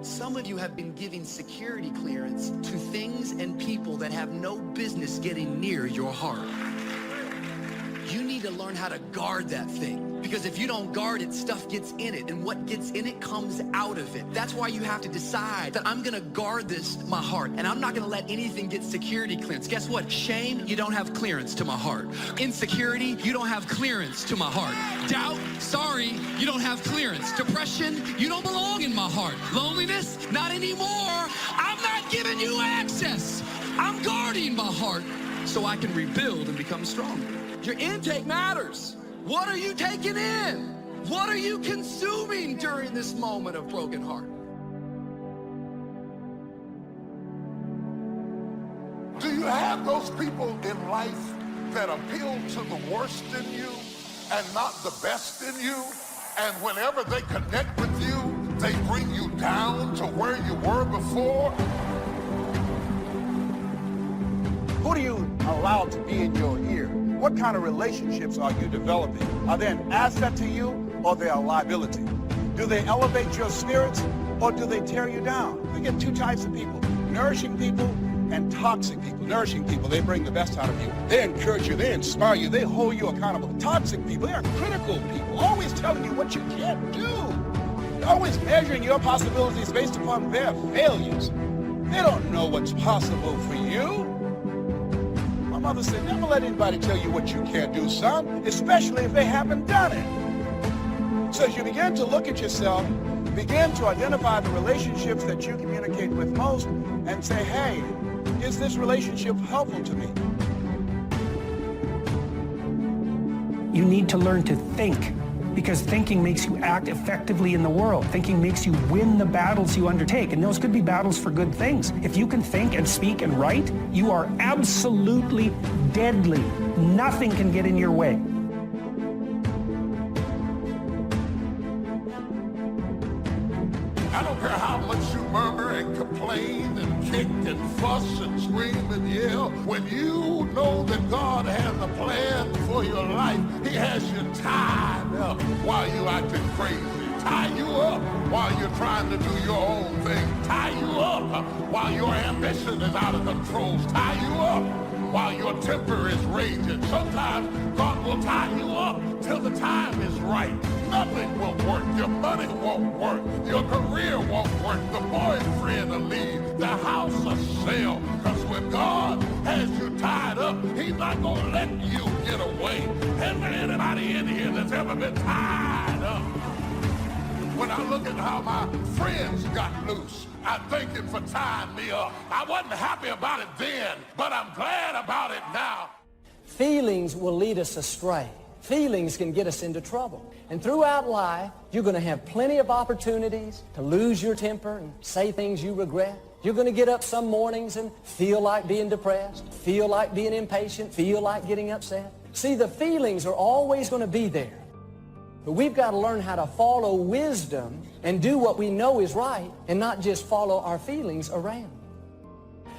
Some of you have been giving security clearance to things and people that have no business getting near your heart. You need to learn how to guard that thing. Because if you don't guard it, stuff gets in it. And what gets in it comes out of it. That's why you have to decide that I'm going to guard my heart. And I'm not going to let anything get security clearance. Guess what? Shame, you don't have clearance to my heart. Insecurity, you don't have clearance to my heart. Doubt, sorry, you don't have clearance. Depression, you don't belong in my heart. Loneliness, not anymore. I'm not giving you access. I'm guarding my heart so I can rebuild and become stronger. Your intake matters. What are you taking in? What are you consuming during this moment of broken heart? Do you have those people in life that appeal to the worst in you and not the best in you? And whenever they connect with you, they bring you down to where you were before? Who do you allow to be in your ear? What kind of relationships are you developing? Are they an asset to you or they are a liability? Do they elevate your spirits or do they tear you down? We get two types of people, nourishing people and toxic people. Nourishing people, they bring the best out of you. They encourage you, they inspire you, they hold you accountable. Toxic people, they are critical people, always telling you what you can't do. They're always measuring your possibilities based upon their failures. They don't know what's possible for you. My mother said, never let anybody tell you what you can't do, son, especially if they haven't done it. So as you begin to look at yourself, begin to identify the relationships that you communicate with most and say, hey, is this relationship helpful to me? You need to learn to think, because thinking makes you act effectively in the world. Thinking makes you win the battles you undertake, and those could be battles for good things. If you can think and speak and write, you are absolutely deadly. Nothing can get in your way. I don't care how much you murmur and complain and kick and fuss and scream and yell. When you know that God has a plan for your life, He has you tied up while you're acting crazy. Tie you up while you're trying to do your own thing. Tie you up while your ambition is out of control. Tie you up while your temper is raging. Sometimes God will tie you up till the time is right. Nothing will work. Your money won't work. Your career won't work. The boyfriend will leave. The house will sell. Because when God has you tied up, He's not going to let you get away. Has there anybody in here that's ever been tied up? When I look at how my friends got loose, I thank Him for tying me up. I wasn't happy about it then, but I'm glad about it now. Feelings will lead us astray. Feelings can get us into trouble. And throughout life, you're going to have plenty of opportunities to lose your temper and say things you regret. You're going to get up some mornings and feel like being depressed, feel like being impatient, feel like getting upset. See, the feelings are always going to be there. But we've got to learn how to follow wisdom and do what we know is right and not just follow our feelings around.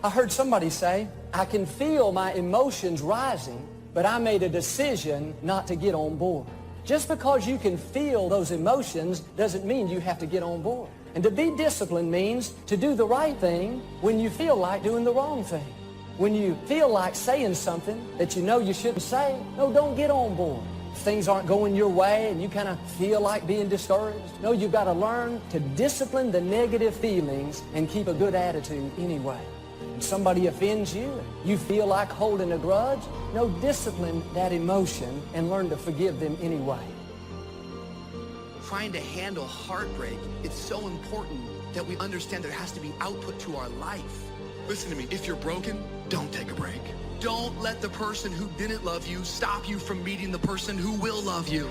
I heard somebody say, I can feel my emotions rising, but I made a decision not to get on board. Just because you can feel those emotions doesn't mean you have to get on board. And to be disciplined means to do the right thing when you feel like doing the wrong thing. When you feel like saying something that you know you shouldn't say, no, don't get on board. If things aren't going your way and you kind of feel like being discouraged, no, you've got to learn to discipline the negative feelings and keep a good attitude anyway. If somebody offends you, you feel like holding a grudge, no, discipline that emotion and learn to forgive them anyway. Trying to handle heartbreak, it's so important that we understand there has to be output to our life. Listen to me, if you're broken, don't take a break. Don't let the person who didn't love you stop you from meeting the person who will love you.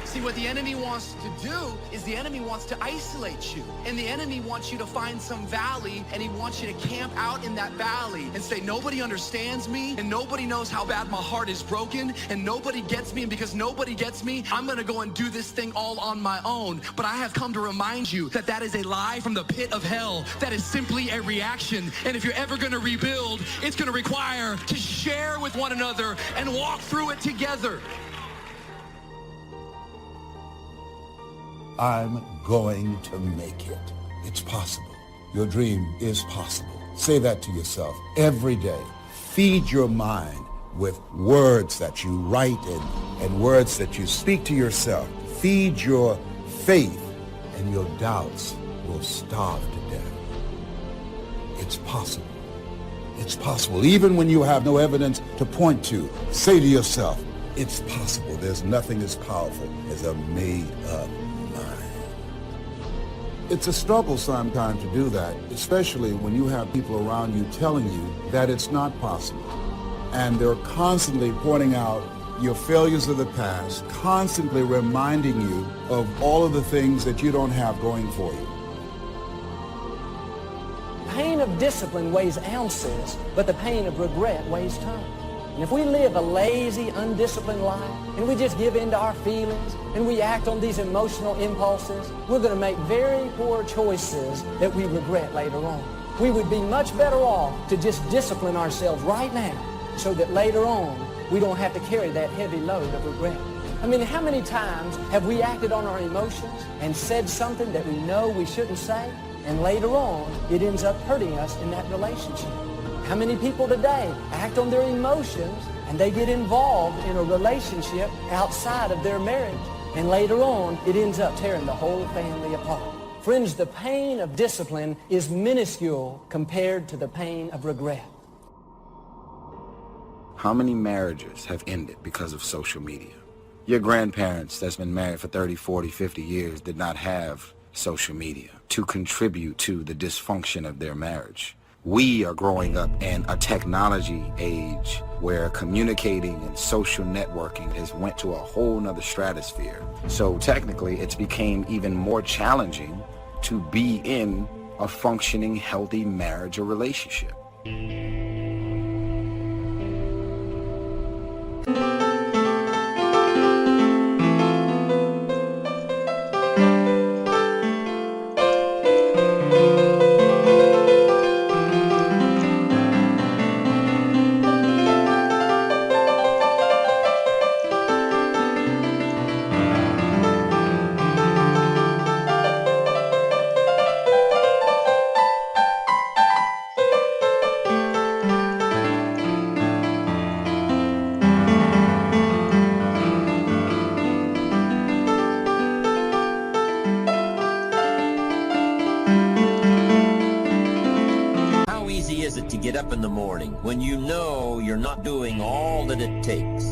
See, what the enemy wants to do is the enemy wants to isolate you. And the enemy wants you to find some valley, and he wants you to camp out in that valley and say, nobody understands me, and nobody knows how bad my heart is broken, and nobody gets me, and because nobody gets me, I'm gonna go and do this thing all on my own. But I have come to remind you that that is a lie from the pit of hell. That is simply a reaction. And if you're ever gonna rebuild, it's gonna require to share with one another and walk through it together. I'm going to make it. It's possible. Your dream is possible. Say that to yourself every day. Feed your mind with words that you write and words that you speak to yourself. Feed your faith, and your doubts will starve to death. It's possible. It's possible. Even when you have no evidence to point to, say to yourself, it's possible. There's nothing as powerful as a made-up mind. It's a struggle sometimes to do that, especially when you have people around you telling you that it's not possible. And they're constantly pointing out your failures of the past, constantly reminding you of all of the things that you don't have going for you. Pain of discipline weighs ounces, but the pain of regret weighs tons. And if we live a lazy, undisciplined life, and we just give in to our feelings, and we act on these emotional impulses, we're going to make very poor choices that we regret later on. We would be much better off to just discipline ourselves right now so that later on we don't have to carry that heavy load of regret. I mean, how many times have we acted on our emotions and said something that we know we shouldn't say, and later on it ends up hurting us in that relationship? How many people today act on their emotions and they get involved in a relationship outside of their marriage, and later on it ends up tearing the whole family apart? Friends, the pain of discipline is minuscule compared to the pain of regret. How many marriages have ended because of social media? Your grandparents that's been married for 30, 40, 50 years did not have social media to contribute to the dysfunction of their marriage. We are growing up in a technology age where communicating and social networking has went to a whole nother stratosphere. So technically it's became even more challenging to be in a functioning, healthy marriage or relationship. Get up in the morning when you know you're not doing all that it takes.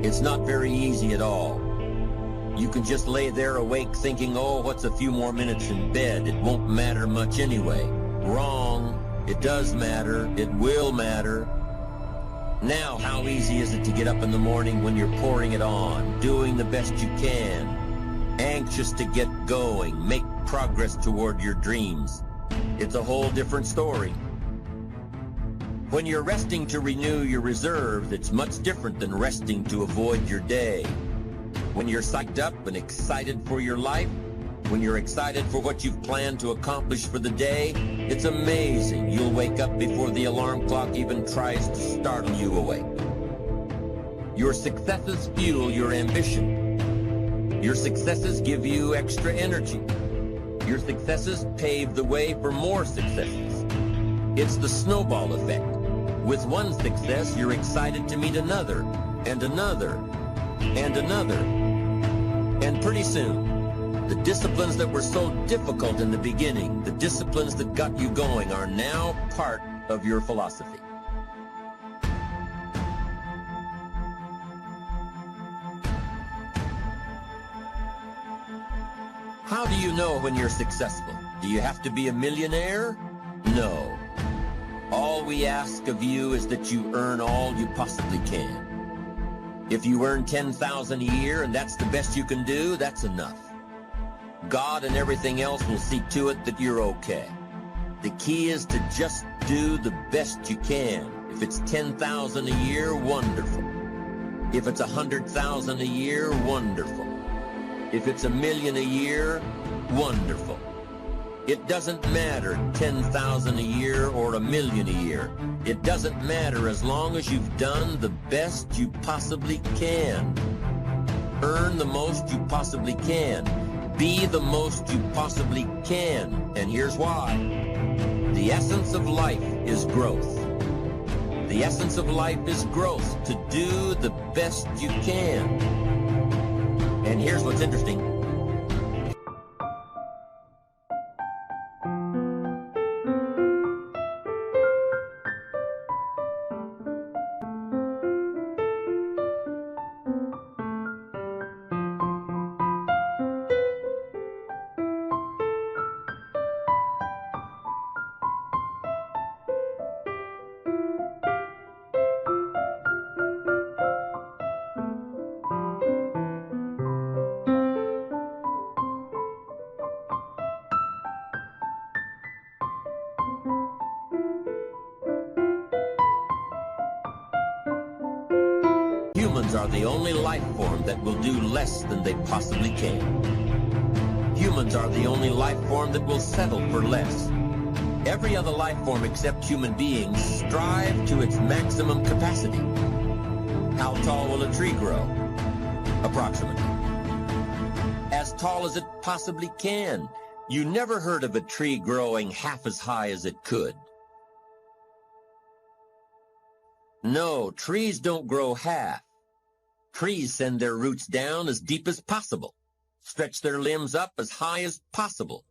It's not very easy at all. You can just lay there awake thinking, oh, what's a few more minutes in bed? It won't matter much anyway. Wrong. It does matter. It will matter. Now, how easy is it to get up in the morning when you're pouring it on, doing the best you can, anxious to get going, make progress toward your dreams? It's a whole different story. When you're resting to renew your reserves, it's much different than resting to avoid your day. When you're psyched up and excited for your life, when you're excited for what you've planned to accomplish for the day, it's amazing you'll wake up before the alarm clock even tries to startle you awake. Your successes fuel your ambition. Your successes give you extra energy. Your successes pave the way for more successes. It's the snowball effect. With one success, you're excited to meet another, and another, and another. And pretty soon, the disciplines that were so difficult in the beginning, the disciplines that got you going, are now part of your philosophy. How do you know when you're successful? Do you have to be a millionaire? No. All we ask of you is that you earn all you possibly can. If you earn $10,000 a year and that's the best you can do, that's enough. God and everything else will see to it that you're okay. The key is to just do the best you can. If it's $10,000 a year, wonderful. If it's $100,000 a year, wonderful. If it's $1 million a year, wonderful. It doesn't matter, 10,000 a year or $1 million a year. It doesn't matter as long as you've done the best you possibly can. Earn the most you possibly can. Be the most you possibly can, and here's why. The essence of life is growth. The essence of life is growth, to do the best you can. And here's what's interesting. Humans are the only life form that will do less than they possibly can. Humans are the only life form that will settle for less. Every other life form except human beings strive to its maximum capacity. How tall will a tree grow? Approximately. As tall as it possibly can. You never heard of a tree growing half as high as it could. No, trees don't grow half. Trees send their roots down as deep as possible, stretch their limbs up as high as possible,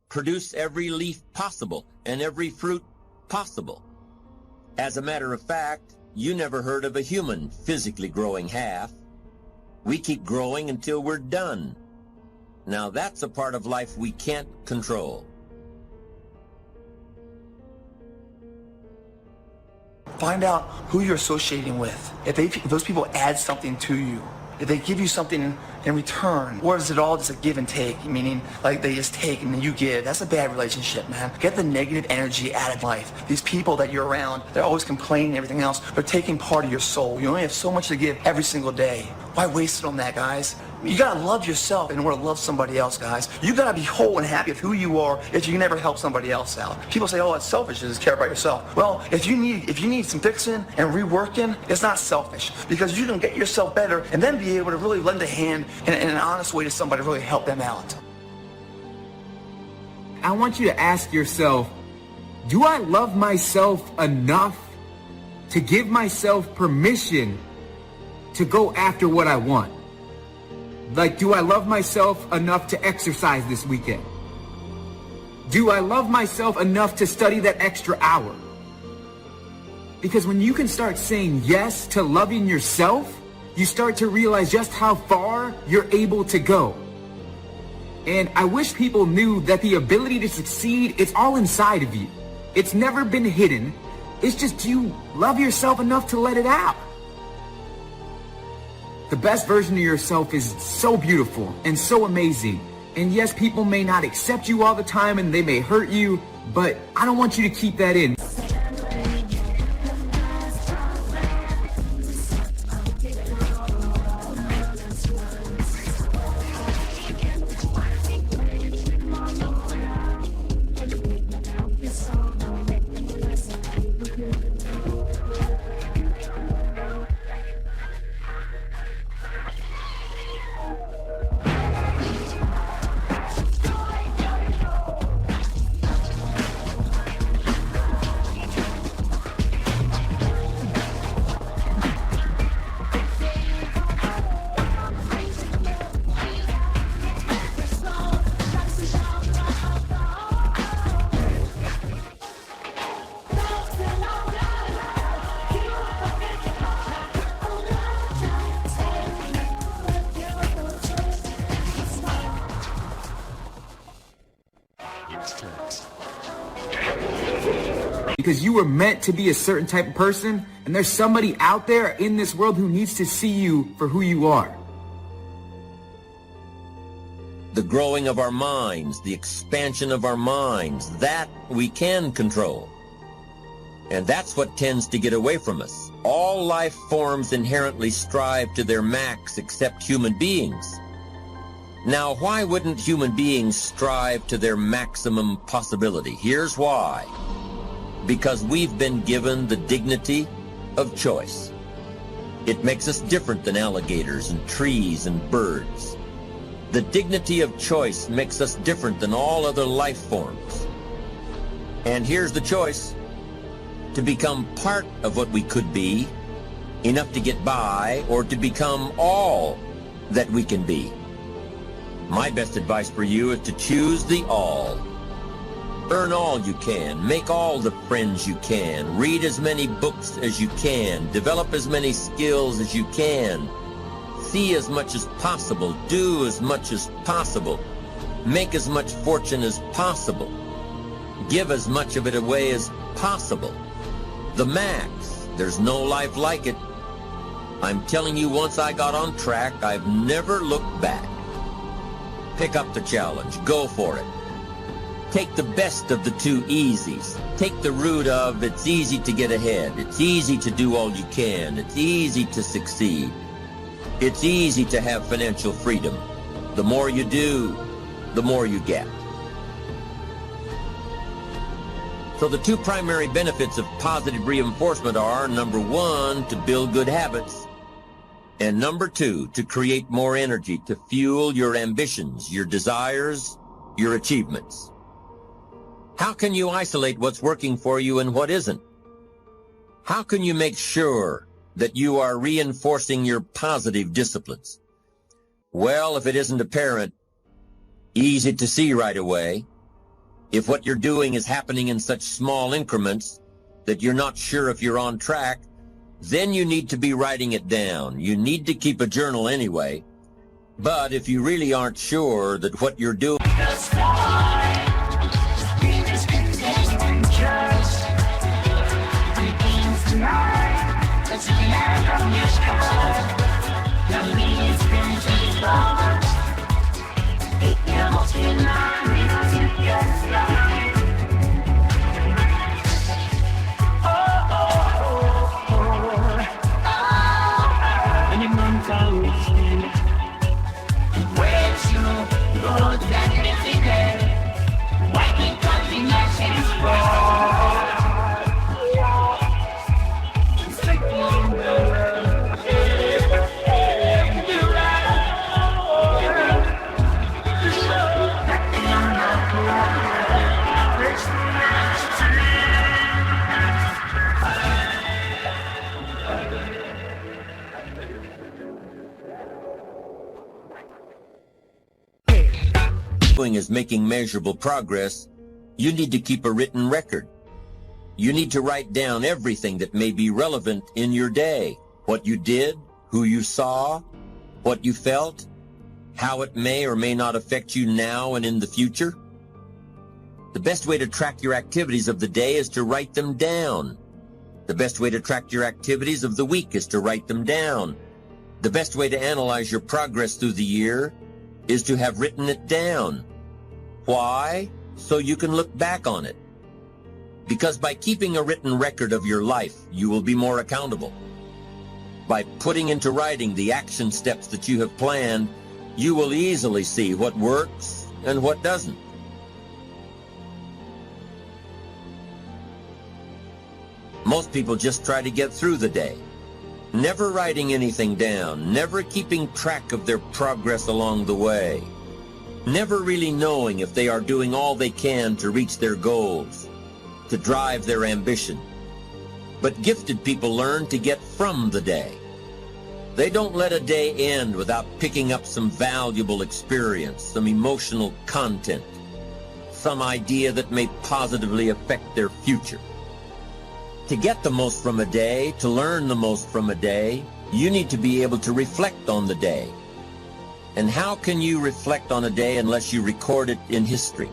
produce every leaf possible and every fruit possible. As a matter of fact, you never heard of a human physically growing half. We keep growing until we're done. Now that's a part of life we can't control. Find out who you're associating with. If those people add something to you, if they give you something in return, or is it all just a give and take, meaning like they just take and then you give? That's a bad relationship, man. Get the negative energy out of life. These people that you're around, they're always complaining and everything else. They're taking part of your soul. You only have so much to give every single day. Why waste it on that, guys? You gotta love yourself in order to love somebody else, guys. You gotta be whole and happy with who you are if you can never help somebody else out. People say, oh, it's selfish to just care about yourself. Well, if you need some fixing and reworking, it's not selfish, because you can get yourself better and then be able to really lend a hand in an honest way to somebody to really help them out. I want you to ask yourself, do I love myself enough to give myself permission to go after what I want? Like, do I love myself enough to exercise this weekend? Do I love myself enough to study that extra hour? Because when you can start saying yes to loving yourself, you start to realize just how far you're able to go. And I wish people knew that the ability to succeed, it's all inside of you. It's never been hidden. It's just, do you love yourself enough to let it out? The best version of yourself is so beautiful and so amazing. And yes, people may not accept you all the time and they may hurt you, but I don't want you to keep that in. Because you were meant to be a certain type of person, and there's somebody out there in this world who needs to see you for who you are. The growing of our minds, the expansion of our minds, that we can control. And that's what tends to get away from us. All life forms inherently strive to their max except human beings. Now, why wouldn't human beings strive to their maximum possibility? Here's why. Because we've been given the dignity of choice. It makes us different than alligators and trees and birds. The dignity of choice makes us different than all other life forms. And here's the choice: to become part of what we could be, enough to get by, or to become all that we can be. My best advice for you is to choose the all. Earn all you can, make all the friends you can, read as many books as you can, develop as many skills as you can, see as much as possible, do as much as possible, make as much fortune as possible, give as much of it away as possible. The max. There's no life like it. I'm telling you, once I got on track, I've never looked back. Pick up the challenge. Go for it. Take the best of the two easies. Take the route of it's easy to get ahead. It's easy to do all you can. It's easy to succeed. It's easy to have financial freedom. The more you do, the more you get. So the two primary benefits of positive reinforcement are, number one, to build good habits, and number two, to create more energy to fuel your ambitions, your desires, your achievements. How can you isolate what's working for you and what isn't? How can you make sure that you are reinforcing your positive disciplines? Well, if it isn't apparent, easy to see right away, if what you're doing is happening in such small increments that you're not sure if you're on track, then you need to be writing it down. You need to keep a journal anyway. But if you really aren't sure that what you're doing is making measurable progress, you need to keep a written record. You need to write down everything that may be relevant in your day. What you did, who you saw, what you felt, how it may or may not affect you now and in the future. The best way to track your activities of the day is to write them down. The best way to track your activities of the week is to write them down. The best way to analyze your progress through the year is to have written it down. Why? So you can look back on it. Because by keeping a written record of your life, you will be more accountable. By putting into writing the action steps that you have planned, you will easily see what works and what doesn't. Most people just try to get through the day, never writing anything down, never keeping track of their progress along the way, never really knowing if they are doing all they can to reach their goals, to drive their ambition. But gifted people learn to get from the day. They don't let a day end without picking up some valuable experience, some emotional content, some idea that may positively affect their future. To get the most from a day, to learn the most from a day, you need to be able to reflect on the day. And how can you reflect on a day unless you record it in history?